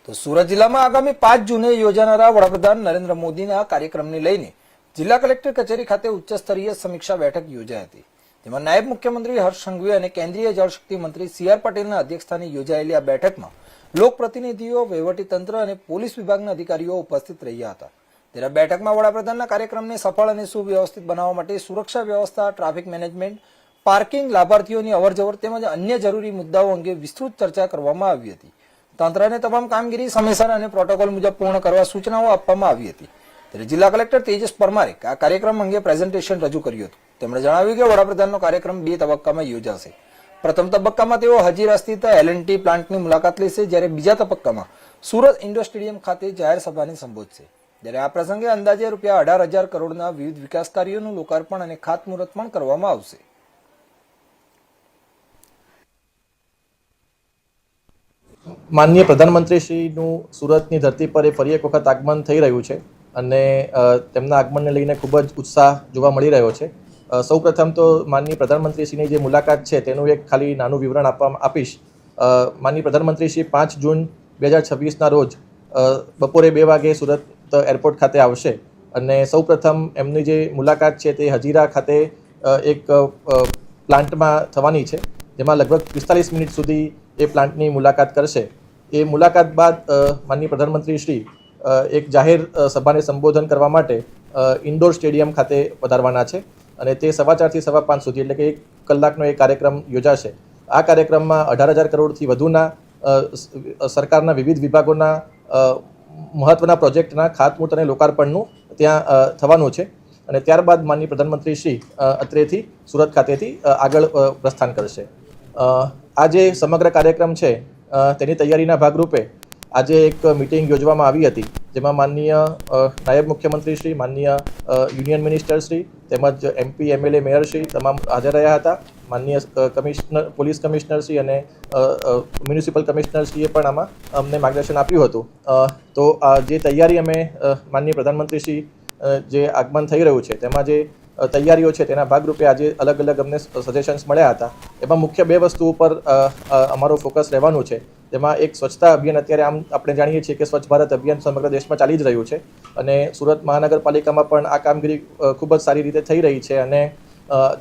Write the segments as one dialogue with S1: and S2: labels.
S1: તો સુરત જિલ્લામાં આગામી 5 જૂને યોજાનારા વડાપ્રધાન નરેન્દ્ર મોદીના કાર્યક્રમને લઈને જિલ્લા કલેક્ટર કચેરી ખાતે ઉચ્ચસ્તરીય સમીક્ષા બેઠક યોજાઈ હતી, જેમાં નાયબ મુખ્યમંત્રી હર્ષ સંઘવી અને કેન્દ્રીય જળશક્તિ મંત્રી CR પાટીલના અધ્યક્ષસ્થાને યોજાયેલી આ બેઠકમાં લોકપ્રતિનિધિઓ, વહીવટીતંત્ર અને પોલીસ વિભાગના અધિકારીઓ ઉપસ્થિત રહ્યા હતા। ત્યારે બેઠકમાં વડાપ્રધાનના કાર્યક્રમને સફળ અને સુવ્યવસ્થિત બનાવવા માટે સુરક્ષા વ્યવસ્થા, ટ્રાફિક મેનેજમેન્ટ, પાર્કિંગ, લાભાર્થીઓની અવરજવર તેમજ અન્ય જરૂરી મુદ્દાઓ અંગે વિસ્તૃત ચર્ચા કરવામાં આવી હતી। તંત્રને તમામ કામગીરી સમયસર અને પ્રોટોકોલ મુજબ પૂર્ણ કરવા સૂચનાઓ આપવામાં આવી હતી। ત્યારે જિલ્લા કલેક્ટર તેજસ પરમારે આ કાર્યક્રમ અંગે પ્રેઝન્ટેશન રજૂ કર્યું હતું। તેમણે જણાવ્યું કે વડાપ્રધાનનો કાર્યક્રમ 2 તબક્કામાં યોજાશે। પ્રથમ તબક્કામાં તેઓ હજીરા સ્થિત L&T પ્લાન્ટની મુલાકાત લેશે, જ્યારે બીજા તબક્કામાં સુરત ઇન્ડોર સ્ટેડિયમ ખાતે જાહેર સભાને સંબોધશે। ત્યારે આ પ્રસંગે અંદાજે ₹18,000 કરોડના વિવિધ વિકાસ કાર્યોનું લોકાર્પણ અને ખાતમુહૂર્ત પણ કરવામાં આવશે।
S2: માનનીય પ્રધાનમંત્રીશ્રીનું સુરતની ધરતી પર ફરી એક વખત આગમન થઈ રહ્યું છે અને તેમના આગમનને લઈને ખૂબ જ ઉત્સાહ જોવા મળી રહ્યો છે। સૌપ્રથમ તો માનનીય પ્રધાનમંત્રીશ્રીની જે મુલાકાત છે તેનું એક ખાલી નાનું વિવરણ આપીશ। માનનીય પ્રધાનમંત્રીશ્રી 5 જૂન 2026ના રોજ બપોરે 2 વાગે સુરત એરપોર્ટ ખાતે આવશે અને સૌપ્રથમ એમની જે મુલાકાત છે તે હજીરા ખાતે એક પ્લાન્ટમાં થવાની છે, જેમાં લગભગ 45 મિનિટ સુધી એ પ્લાન્ટની મુલાકાત કરશે। એ મુલાકાત બાદ માનનીય પ્રધાનમંત્રીશ્રી એક જાહેર સભાને સંબોધન કરવા માટે ઇન્ડોર સ્ટેડિયમ ખાતે પધારવાના છે અને તે 4:15 થી 5:15 સુધી એટલે કે 1 કલાકનો એ કાર્યક્રમ યોજાશે। આ કાર્યક્રમમાં 18,000 કરોડથી વધુના સરકારના વિવિધ વિભાગોના મહત્વના પ્રોજેક્ટના ખાતમુહૂર્ત અને લોકાર્પણનું ત્યાં થવાનું છે અને ત્યારબાદ માનનીય પ્રધાનમંત્રીશ્રી અત્રેથી સુરત ખાતેથી આગળ પ્રસ્થાન કરશે। આ જે સમગ્ર કાર્યક્રમ છે તેની તૈયારીના ભાગરૂપે આજે એક મિટિંગ યોજવામાં આવી હતી, જેમાં માનનીય નાયબ મુખ્યમંત્રીશ્રી, માનનીય યુનિયન મિનિસ્ટરશ્રી તેમજ MP, MLA, મેયરશ્રી તમામ હાજર રહ્યા હતા। માનનીય પોલીસ કમિશનરશ્રી અને મ્યુનિસિપલ કમિશનરશ્રીએ પણ આમાં અમને માર્ગદર્શન આપ્યું હતું। તો જે તૈયારી અમે માનનીય પ્રધાનમંત્રીશ્રી જે આગમન થઈ રહ્યું છે તેમાં જે તૈયારીઓ છે તેના ભાગરૂપે આજે અલગ અલગ અમને સજેશન્સ મળ્યા હતા। એમાં મુખ્ય 2 વસ્તુ ઉપર અમારો ફોકસ રહેવાનું છે, જેમાં એક સ્વચ્છતા અભિયાન। અત્યારે આમ આપણે જાણીએ છીએ કે સ્વચ્છ ભારત અભિયાન સમગ્ર દેશમાં ચાલી જ રહ્યું છે અને સુરત મહાનગરપાલિકામાં પણ આ કામગીરી ખૂબ જ સારી રીતે થઈ રહી છે અને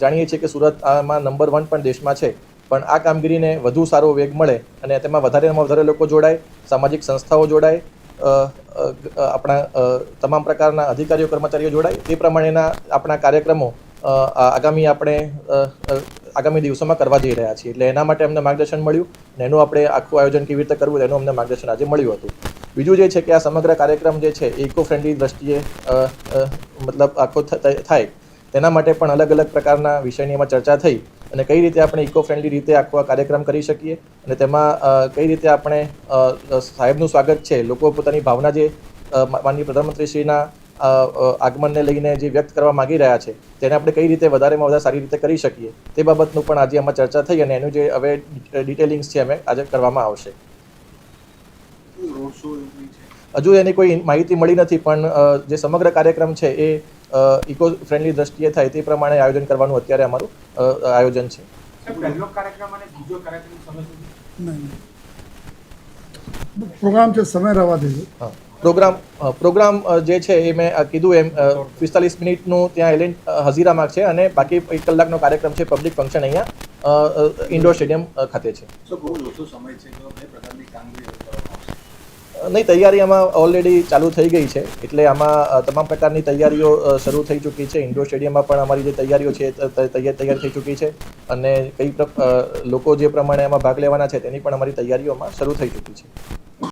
S2: જાણીએ છીએ કે સુરત આમાં નંબર 1 પણ દેશમાં છે। પણ આ કામગીરીને વધુ સારો વેગ મળે અને તેમાં વધારેમાં વધારે લોકો જોડાય, સામાજિક સંસ્થાઓ જોડાય, આપણા તમામ પ્રકારના અધિકારીઓ, કર્મચારીઓ જોડાય, તે પ્રમાણેના આપણા કાર્યક્રમો આગામી દિવસોમાં કરવા જઈ રહ્યા છીએ। એટલે એના માટે અમને માર્ગદર્શન મળ્યું અને એનું આપણે આખું આયોજન કેવી રીતે કરવું એનું અમને માર્ગદર્શન આજે મળ્યું હતું। બીજું જે છે કે આ સમગ્ર કાર્યક્રમ જે છે ઇકો ફ્રેન્ડલી દ્રષ્ટિએ મતલબ આખો થાય તેના માટે પણ અલગ અલગ પ્રકારના વિષયની એમાં ચર્ચા થઈ અને કઈ રીતે આપણે ઇકો ફ્રેન્ડલી રીતે આખો આ કાર્યક્રમ કરી શકીએ અને તેમાં કઈ રીતે આપણે સાહેબનું સ્વાગત છે, લોકો પોતાની ભાવના જે માનનીય પ્રધાનમંત્રીશ્રીના આગમનને લઈને જે વ્યક્ત કરવા માગી રહ્યા છે તેને આપણે કઈ રીતે વધારેમાં વધારે સારી રીતે કરી શકીએ તે બાબતનું પણ આજે આમાં ચર્ચા થઈ અને એનું જે હવે ડિટેલિંગ્સ છે અમે આજે કરવામાં આવશે। હજુ એની કોઈ માહિતી મળી નથી, પણ જે સમગ્ર કાર્યક્રમ છે એ ઇકો ફ્રેન્ડલી દ્રષ્ટિએ થાય તે પ્રમાણે આયોજન કરવાનું અત્યારે અમારું આયોજન છે।
S3: પ્રોગ્રામ છે, સમય રહેવા દેજો।
S2: પ્રોગ્રામ જે છે એ મેં કીધું એમ 45 મિનિટનું ત્યાં હજીરામાં છે અને બાકી 1 કલાકનો કાર્યક્રમ છે, પબ્લિક ફંક્શન અહીંયા ઇન્ડોર સ્ટેડિયમ ખાતે છે। નહીં, તૈયારી આમાં ઓલરેડી ચાલુ થઈ ગઈ છે, એટલે આમાં તમામ પ્રકારની તૈયારીઓ શરૂ થઈ ચૂકી છે। ઇન્ડોર સ્ટેડિયમમાં પણ અમારી જે તૈયારીઓ છે તૈયાર થઈ ચૂકી છે અને કઈ લોકો જે પ્રમાણે આમાં ભાગ લેવાના છે તેની પણ અમારી તૈયારીઓમાં શરૂ થઈ ચૂકી છે।